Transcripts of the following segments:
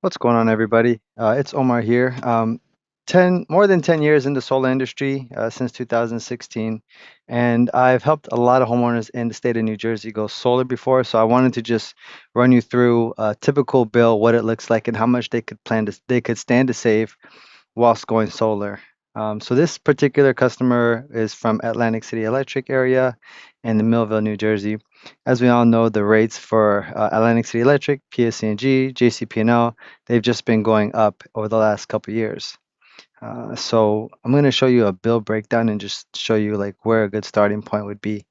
What's going on, everybody? It's Omar here. More than 10 years in the solar industry, since 2016, and I've helped a lot of homeowners in the state of New Jersey go solar before. So I wanted to just run you through a typical bill, what it looks like, and how much they could stand to save whilst going solar. So this particular customer is from Atlantic City Electric area in the Millville, New Jersey. As we all know, the rates for Atlantic City Electric, PSC&G, JCP&L, they've just been going up over the last couple of years. So I'm going to show you a bill breakdown and just show you like where a good starting point would be.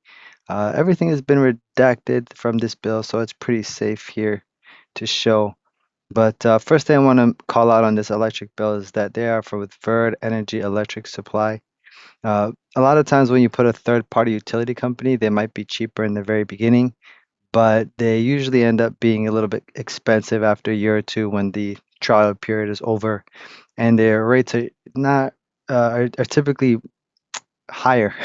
Everything has been redacted from this bill, so it's pretty safe here to show. But first thing I want to call out on this electric bill is that they are for with Verd Energy Electric Supply. A lot of times when you put a third-party utility company, they might be cheaper in the very beginning, but they usually end up being a little bit expensive after a year or two when the trial period is over, and their rates are not are typically higher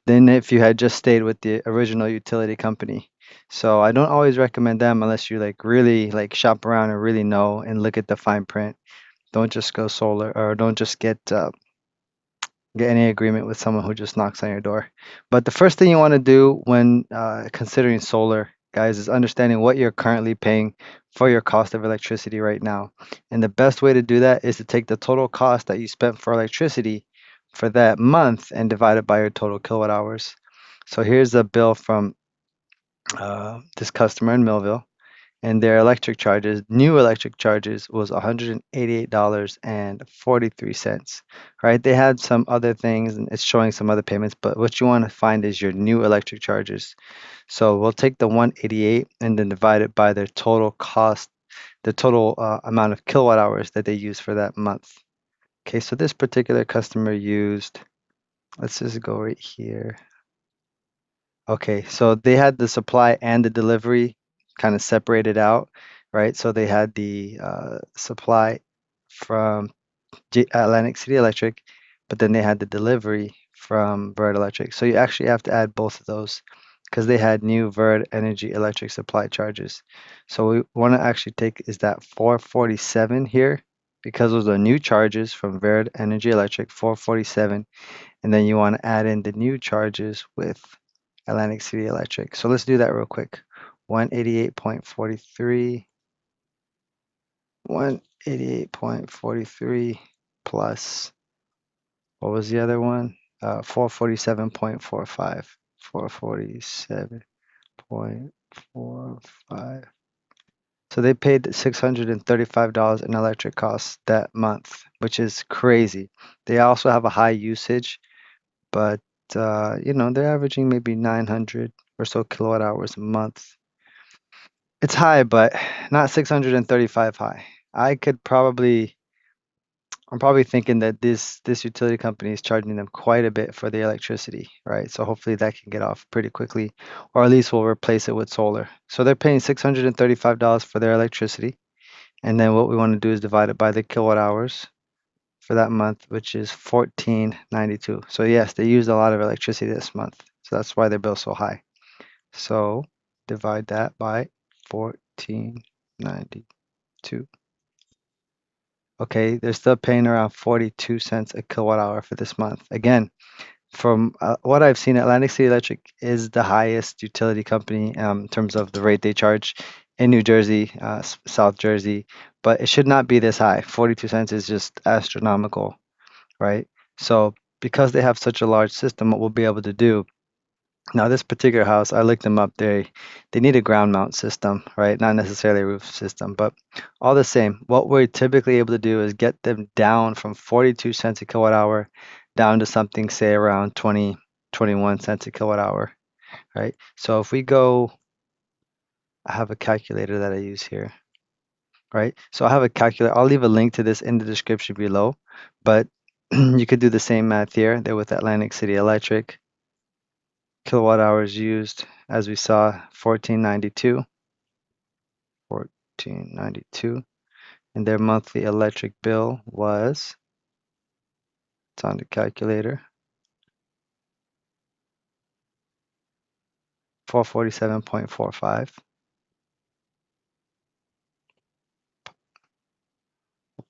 than if you had just stayed with the original utility company. So I don't always recommend them unless you like really like shop around and really know and look at the fine print. Don't just go solar or don't just get any agreement with someone who just knocks on your door. But the first thing you want to do when considering solar, guys, is understanding what you're currently paying for your cost of electricity right now. And the best way to do that is to take the total cost that you spent for electricity for that month and divide it by your total kilowatt hours. So here's a bill from this customer in Millville, and their electric charges, new electric charges, was $188.43, right? They had some other things, and it's showing some other payments, but what you want to find is your new electric charges. So we'll take the 188 and then divide it by their total cost, the total amount of kilowatt hours that they use for that month. Okay, so this particular customer used, let's just go right here. Okay, so they had the supply and the delivery kind of separated out, right? So they had the supply from Atlantic City Electric, but then they had the delivery from Verd Electric. So you actually have to add both of those because they had new Verd Energy Electric supply charges. So we want to actually take is that 447 here because those are new charges from Verd Energy Electric, 447, and then you want to add in the new charges with Atlantic City Electric. So let's do that real quick. 188.43, 188.43 plus, what was the other one? 447.45, 447.45. So they paid $635 in electric costs that month, which is crazy. They also have a high usage, but they're averaging maybe 900 or so kilowatt hours a month. It's high, but not 635 high. I could probably, I'm probably thinking that this utility company is charging them quite a bit for the electricity, right? So hopefully that can get off pretty quickly, or at least we'll replace it with solar. So they're paying $635 for their electricity, and then what we want to do is divide it by the kilowatt hours for that month, which is 1492. So yes, they used a lot of electricity this month, so that's why their bill's so high. So divide that by 1492. Okay, they're still paying around 42 cents a kilowatt hour for this month. Again, from what I've seen, Atlantic City Electric is the highest utility company in terms of the rate they charge in New Jersey, South Jersey, but it should not be this high. 42 cents is just astronomical, right? So because they have such a large system, what we'll be able to do now, this particular house, I looked them up. They need a ground mount system, right? Not necessarily a roof system, but all the same, what we're typically able to do is get them down from 42 cents a kilowatt hour down to something, say around 20, 21 cents a kilowatt hour, right? So if we go, I have a calculator that I use here, right? So I have a calculator. I'll leave a link to this in the description below, but you could do the same math here. They're with Atlantic City Electric. Kilowatt hours used, as we saw, 1492, 1492, and their monthly electric bill was, it's on the calculator, 447.45.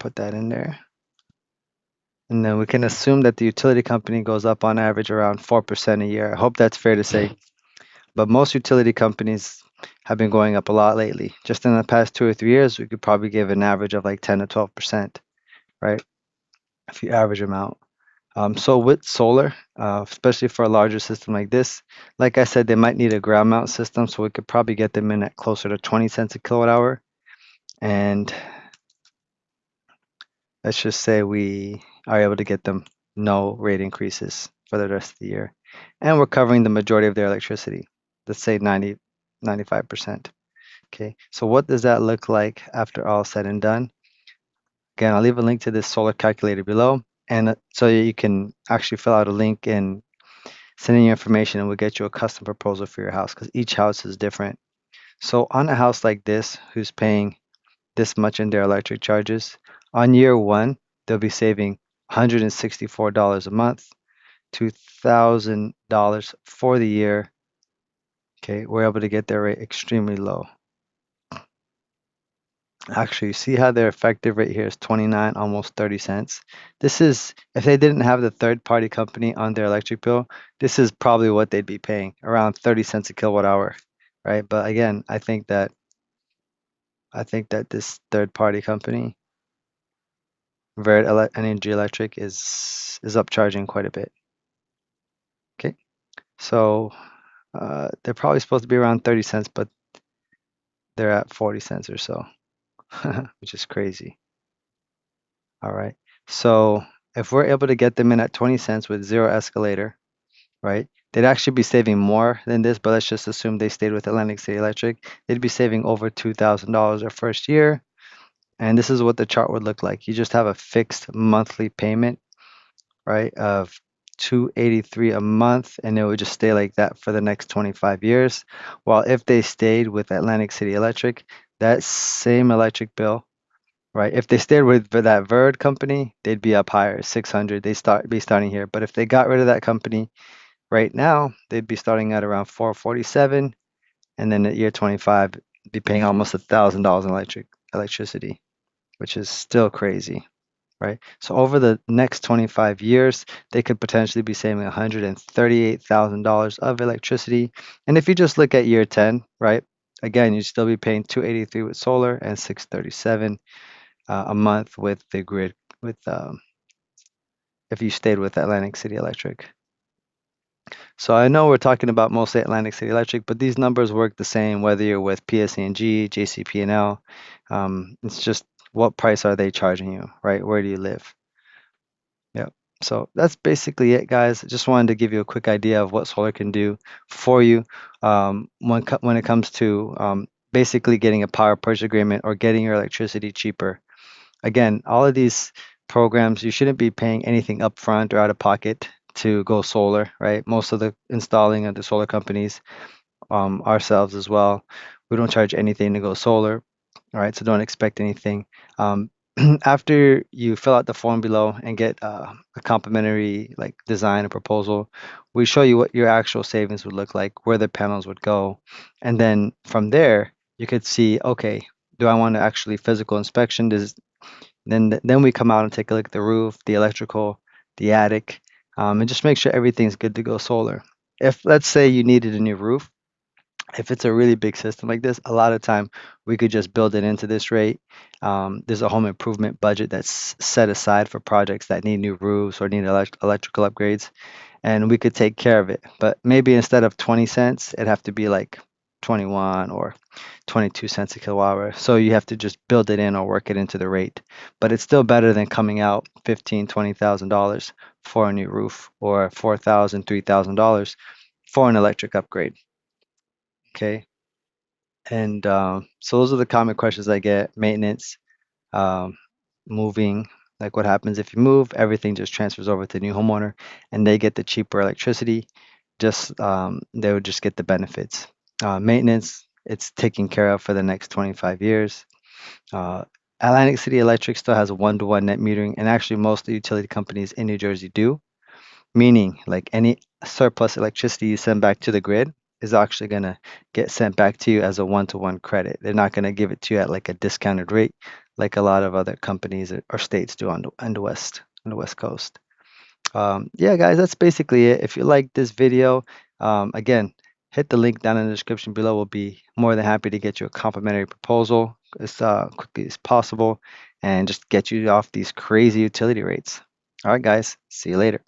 put that in there. And then we can assume that the utility company goes up on average around 4% a year. I hope that's fair to say. But most utility companies have been going up a lot lately. Just in the past 2 or 3 years, we could probably give an average of like 10 to 12%, right? If you average them out. So with solar, especially for a larger system like this, like I said, they might need a ground mount system, so we could probably get them in at closer to 20 cents a kilowatt hour. And let's just say we are able to get them no rate increases for the rest of the year. And we're covering the majority of their electricity. Let's say 90, 95%. Okay, so what does that look like after all said and done? Again, I'll leave a link to this solar calculator below, and so you can actually fill out a link and send in your information, and we'll get you a custom proposal for your house because each house is different. So on a house like this, who's paying this much in their electric charges, on year one, they'll be saving $164 a month, $2,000 for the year. Okay, we're able to get their rate extremely low. Actually, you see how their effective rate here is 29, almost 30 cents. This is, if they didn't have the third party company on their electric bill, this is probably what they'd be paying, around 30 cents a kilowatt hour, right? But again, I think that this third party company, Energy Electric, is upcharging quite a bit. Okay, so they're probably supposed to be around 30 cents, but they're at 40 cents or so, which is crazy. All right. So if we're able to get them in at 20 cents with zero escalator, right? They'd actually be saving more than this, but let's just assume they stayed with Atlantic City Electric. They'd be saving over $2,000 their first year. And this is what the chart would look like. You just have a fixed monthly payment, right, of $283 a month, and it would just stay like that for the next 25 years. While if they stayed with Atlantic City Electric, that same electric bill, right? If they stayed with that Verd company, they'd be up higher, 600. They be starting here. But if they got rid of that company right now, they'd be starting at around 447, and then at year 25, be paying almost $1,000 in electricity, which is still crazy, right? So over the next 25 years, they could potentially be saving $138,000 of electricity. And if you just look at year 10, right? Again, you'd still be paying 283 with solar and 637 a month with the grid, with if you stayed with Atlantic City Electric. So I know we're talking about mostly Atlantic City Electric, but these numbers work the same whether you're with PSE&G, JCP&L. It's just what price are they charging you, right? Where do you live? Yep. So that's basically it, guys. Just wanted to give you a quick idea of what solar can do for you when it comes to basically getting a power purchase agreement or getting your electricity cheaper. Again, all of these programs, you shouldn't be paying anything upfront or out of pocket to go solar, right? Most of the installing of the solar companies, ourselves as well, we don't charge anything to go solar, all right? So don't expect anything. After you fill out the form below and get a complimentary like design and proposal, we show you what your actual savings would look like, where the panels would go, and then from there you could see, okay, do I want to actually physical inspection? Then we come out and take a look at the roof, the electrical, the attic, and just make sure everything's good to go solar. If let's say you needed a new roof, if it's a really big system like this, a lot of time we could just build it into this rate. There's a home improvement budget that's set aside for projects that need new roofs or need electrical upgrades, and we could take care of it. But maybe instead of 20 cents, it'd have to be like 21 or 22 cents a kilowatt hour. So you have to just build it in or work it into the rate. But it's still better than coming out $15,000, $20,000 for a new roof or $4,000, $3,000 for an electric upgrade. Okay. And so those are the common questions I get. Maintenance, um, moving, like what happens if you move, everything just transfers over to the new homeowner and they get the cheaper electricity. Just they would just get the benefits. Maintenance, it's taken care of for the next 25 years. Atlantic City Electric still has a one-to-one net metering, and actually most of the utility companies in New Jersey do, meaning like any surplus electricity you send back to the grid, is actually going to get sent back to you as a one-to-one credit. They're not going to give it to you at like a discounted rate like a lot of other companies or states do on the West Coast. Yeah, guys, that's basically it. If you like this video, again, hit the link down in the description below. We'll be more than happy to get you a complimentary proposal as quickly as possible and just get you off these crazy utility rates. All right, guys, see you later.